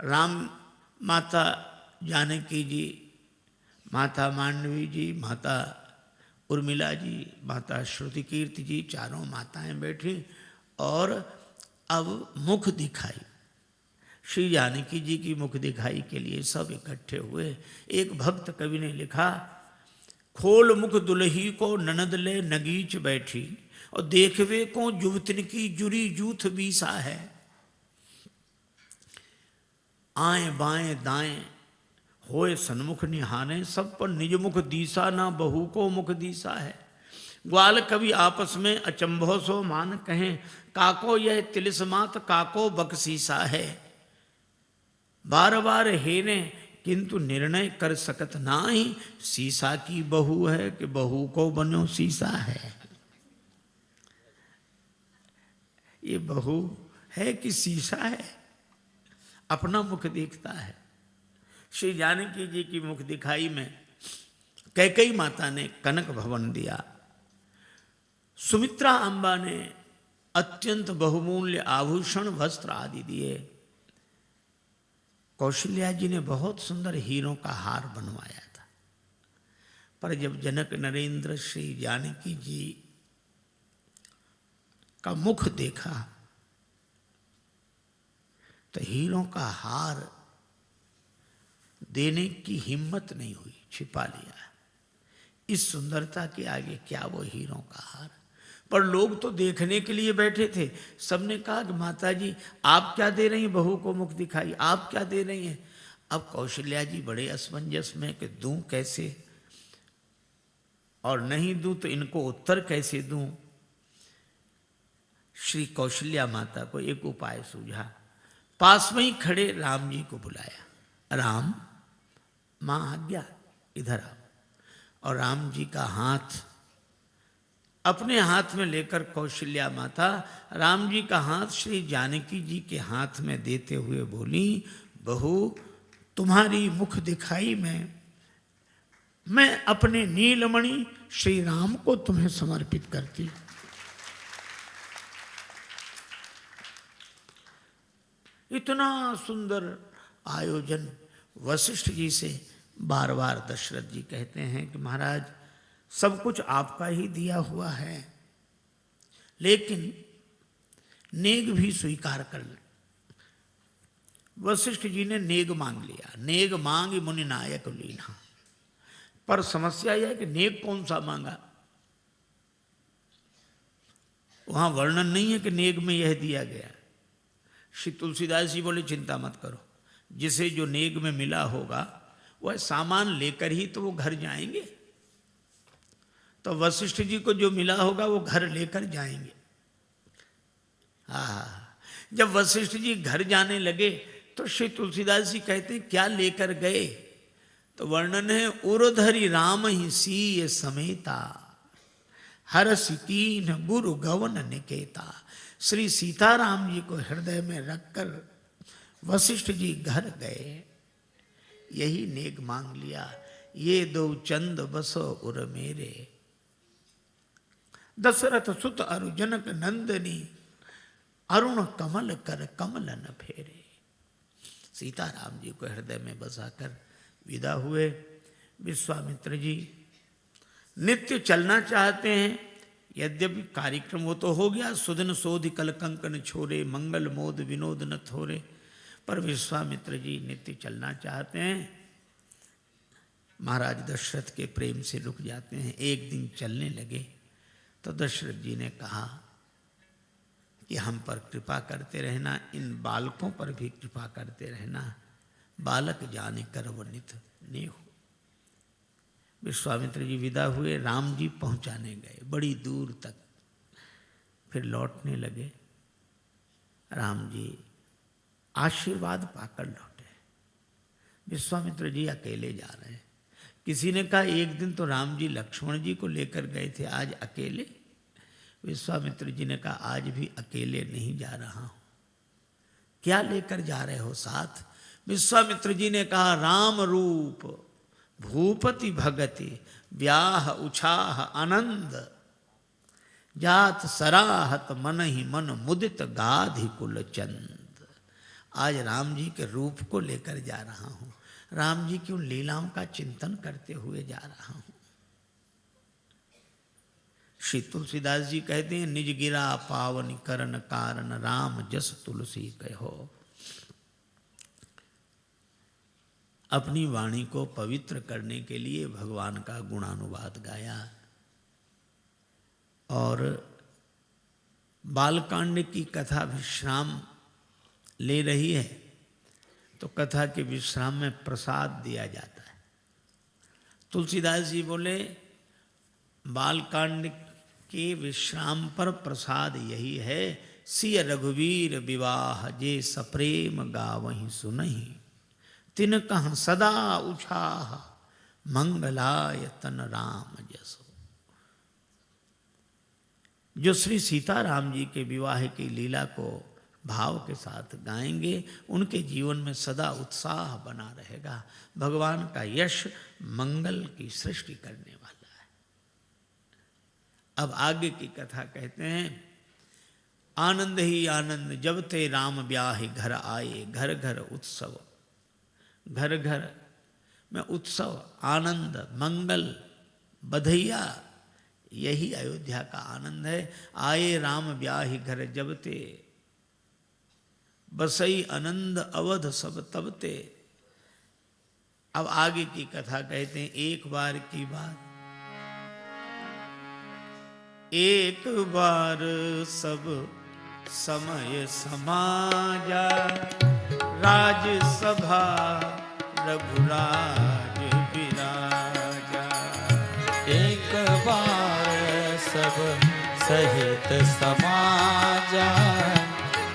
राम माता जानकी जी, माता मांडवी जी, माता उर्मिला जी, माता श्रुति कीर्ति जी, चारों माताएं बैठी और अब मुख दिखाई, श्री जानकी जी की मुख दिखाई के लिए सब इकट्ठे हुए। एक भक्त कवि ने लिखा, खोल मुख दुल्ही को ननद ले नगीच बैठी, और देखवे को जुवतिन की जुरी जूथ बीसा है। आए बाएं दाएं होए सन्मुख निहाने, सब पर निज मुख दीसा, ना बहू को मुख दीसा है। ग्वाल कवि आपस में अचंभो सो मान कहें, काको यह तिलिस्मात काको बकसीसा है। बार बार हेने किंतु निर्णय कर सकत नाही, सीसा की बहू है कि बहू को बनो सीसा है। ये बहू है कि शीशा है, अपना मुख देखता है। श्री जानकी जी की मुख दिखाई में कैकेयी माता ने कनक भवन दिया, सुमित्रा अम्बा ने अत्यंत बहुमूल्य आभूषण वस्त्र आदि दिए, कौशल्या जी ने बहुत सुंदर हीरों का हार बनवाया था। पर जब जनक नरेंद्र श्री जानकी जी का मुख देखा तो हीरों का हार देने की हिम्मत नहीं हुई, छिपा लिया। इस सुंदरता के आगे क्या वो हीरों का हार। पर लोग तो देखने के लिए बैठे थे। सबने कहा कि माता जी आप क्या दे रही हैं, बहू को मुख दिखाई, आप क्या दे रही हैं। अब कौशल्या जी बड़े असमंजस में कि दूं कैसे, और नहीं दूं तो इनको उत्तर कैसे दूं। श्री कौशल्या माता को एक उपाय सूझा, पास में ही खड़े राम जी को बुलाया, राम मां आज्ञा इधर आओ। और राम जी का हाथ अपने हाथ में लेकर कौशल्या माता राम जी का हाथ श्री जानकी जी के हाथ में देते हुए बोली, बहू तुम्हारी मुख दिखाई में मैं अपने नीलमणि श्री राम को तुम्हें समर्पित करती। इतना सुंदर आयोजन। वशिष्ठ जी से बार बार दशरथ जी कहते हैं कि महाराज सब कुछ आपका ही दिया हुआ है, लेकिन नेग भी स्वीकार कर ले। वशिष्ठ जी ने नेग मांग लिया, नेग मांग मुनि नायक लीना। पर समस्या यह है कि नेग कौन सा मांगा, वहां वर्णन नहीं है कि नेग में यह दिया गया। श्री तुलसीदास जी बोले चिंता मत करो, जिसे जो नेग में मिला होगा वह सामान लेकर ही तो वो घर जाएंगे। तो वशिष्ठ जी को जो मिला होगा वो घर लेकर जाएंगे। जब वशिष्ठ जी घर जाने लगे तो श्री तुलसीदास जी कहते हैं क्या लेकर गए। तो वर्णन है, उरधरि राम ही सीय समेता, हरस कीन गुरु गवन निकेता। श्री सीताराम जी को हृदय में रखकर वशिष्ठ जी घर गए, यही नेग मांग लिया, ये दो चंद बसो उर मेरे, दशरथ सुत अरु जनक नंदनी, अरुण कमल कर कमलन फेरे। सीताराम जी को हृदय में बसाकर विदा हुए। विश्वामित्र जी नित्य चलना चाहते हैं, यद्यपि कार्यक्रम वो तो हो गया, सुधन सोधि कल कंकन छोरे, मंगल मोद विनोद न थोरे। पर विश्वामित्र जी नित्य चलना चाहते हैं। महाराज दशरथ के प्रेम से रुक जाते हैं। एक दिन चलने लगे तो दशरथ जी ने कहा कि हम पर कृपा करते रहना, इन बालकों पर भी कृपा करते रहना, बालक जाने कर वर्णित नहीं हो। विश्वामित्र जी विदा हुए, राम जी पहुंचाने गए बड़ी दूर तक, फिर लौटने लगे। राम जी आशीर्वाद पाकर लौटे। विश्वामित्र जी अकेले जा रहे हैं। किसी ने कहा एक दिन तो राम जी लक्ष्मण जी को लेकर गए थे, आज अकेले। विश्वामित्र जी ने कहा आज भी अकेले नहीं जा रहा हूं। क्या लेकर जा रहे हो साथ। विश्वामित्र जी ने कहा राम रूप भूपति भगति, व्याह उछाह आनंद, जात सराहत मन ही मन मुदित गाधि कुल चंद। आज राम जी के रूप को लेकर जा रहा हूं, राम जी की उन लीलाओं का चिंतन करते हुए जा रहा हूं। श्री तुलसीदास जी कहते हैं, निज गिरा पावन करन कारण, राम जस तुलसी कहो। अपनी वाणी को पवित्र करने के लिए भगवान का गुणानुवाद गाया। और बालकांड की कथा विश्राम ले रही है, तो कथा के विश्राम में प्रसाद दिया जाता है। तुलसीदास जी बोले, बालकांड के विश्राम पर प्रसाद यही है, सिय रघुवीर विवाह जे सप्रेम गावहीं सुनहि, तिन कह सदा उछाह मंगलाय तन राम जसो। जो श्री सीताराम जी के विवाह की लीला को भाव के साथ गाएंगे, उनके जीवन में सदा उत्साह बना रहेगा। भगवान का यश मंगल की सृष्टि करने वाला है। अब आगे की कथा कहते हैं, आनंद ही आनंद जब ते राम ब्याहि घर आए, घर घर उत्सव। घर घर में उत्सव, आनंद, मंगल, बधैया, यही अयोध्या का आनंद है। आए राम ब्याहि घर जब ते, बसई आनंद अवध सब तबते। अब आगे की कथा कहते हैं, एक बार की बात, एक बार सब समय समाजा, राजसभा रघुराज विराजा। एक बार सब सहित समाजा,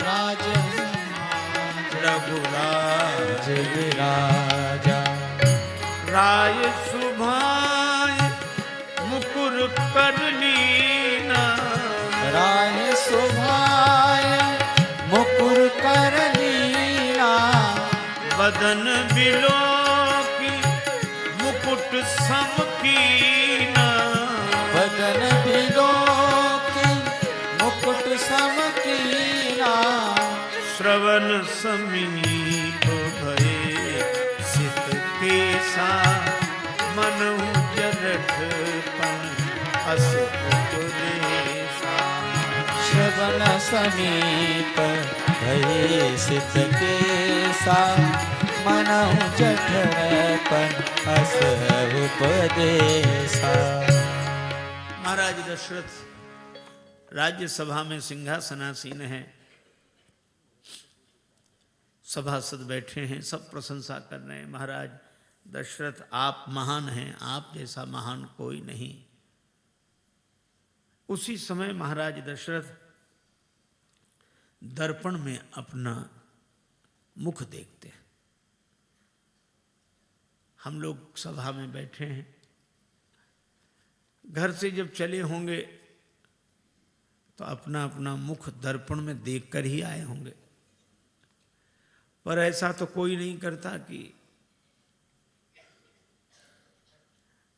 राज रघुराज विराजा। राय सुभाय मुकुर कर लीना, राय सुभाय मुकुर कर लीना, बदन बिलोकी मुकुट समकीना। बदन बिलोकी मुकुट समकीना। श्रवण समीप भये सित केसा, मनहु जरठपन अस उपदेशा। श्रवण समीप भये सित केसा, मनहु जठरपन अस उपदेशा। महाराज दशरथ राज्यसभा में सिंहासनासीन है, सभासद बैठे हैं, सब प्रशंसा कर रहे हैं। महाराज दशरथ आप महान हैं, आप जैसा महान कोई नहीं। उसी समय महाराज दशरथ दर्पण में अपना मुख देखते हैं। हम लोग सभा में बैठे हैं, घर से जब चले होंगे तो अपना अपना मुख दर्पण में देखकर ही आए होंगे, पर ऐसा तो कोई नहीं करता कि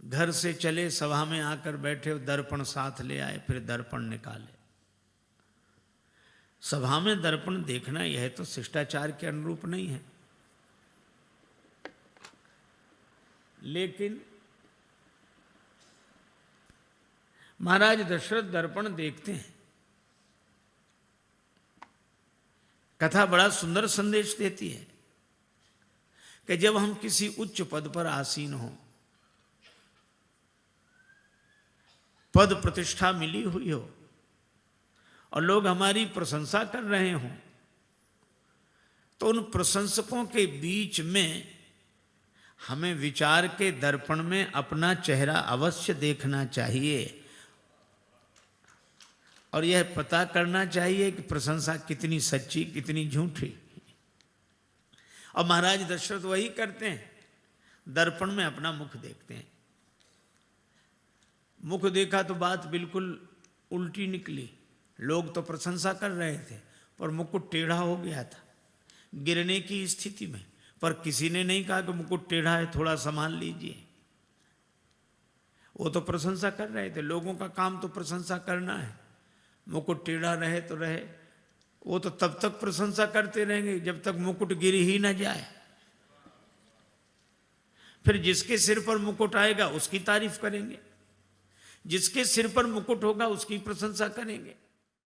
घर से चले सभा में आकर बैठे दर्पण साथ ले आए फिर दर्पण निकाले। सभा में दर्पण देखना यह तो शिष्टाचार के अनुरूप नहीं है। लेकिन महाराज दशरथ दर्पण देखते हैं। कथा बड़ा सुंदर संदेश देती है कि जब हम किसी उच्च पद पर आसीन हों, पद प्रतिष्ठा मिली हुई हो और लोग हमारी प्रशंसा कर रहे हों, तो उन प्रशंसकों के बीच में हमें विचार के दर्पण में अपना चेहरा अवश्य देखना चाहिए और यह पता करना चाहिए कि प्रशंसा कितनी सच्ची कितनी झूठी। और महाराज दशरथ वही करते हैं, दर्पण में अपना मुख देखते हैं। मुख देखा तो बात बिल्कुल उल्टी निकली। लोग तो प्रशंसा कर रहे थे पर मुकुट टेढ़ा हो गया था, गिरने की स्थिति में, पर किसी ने नहीं कहा कि मुकुट टेढ़ा है, थोड़ा संभाल लीजिए। वो तो प्रशंसा कर रहे थे, लोगों का काम तो प्रशंसा करना है। मुकुट टेढ़ा रहे तो रहे, वो तो तब तक प्रशंसा करते रहेंगे जब तक मुकुट गिर ही न जाए। फिर जिसके सिर पर मुकुट आएगा उसकी तारीफ करेंगे, जिसके सिर पर मुकुट होगा उसकी प्रशंसा करेंगे।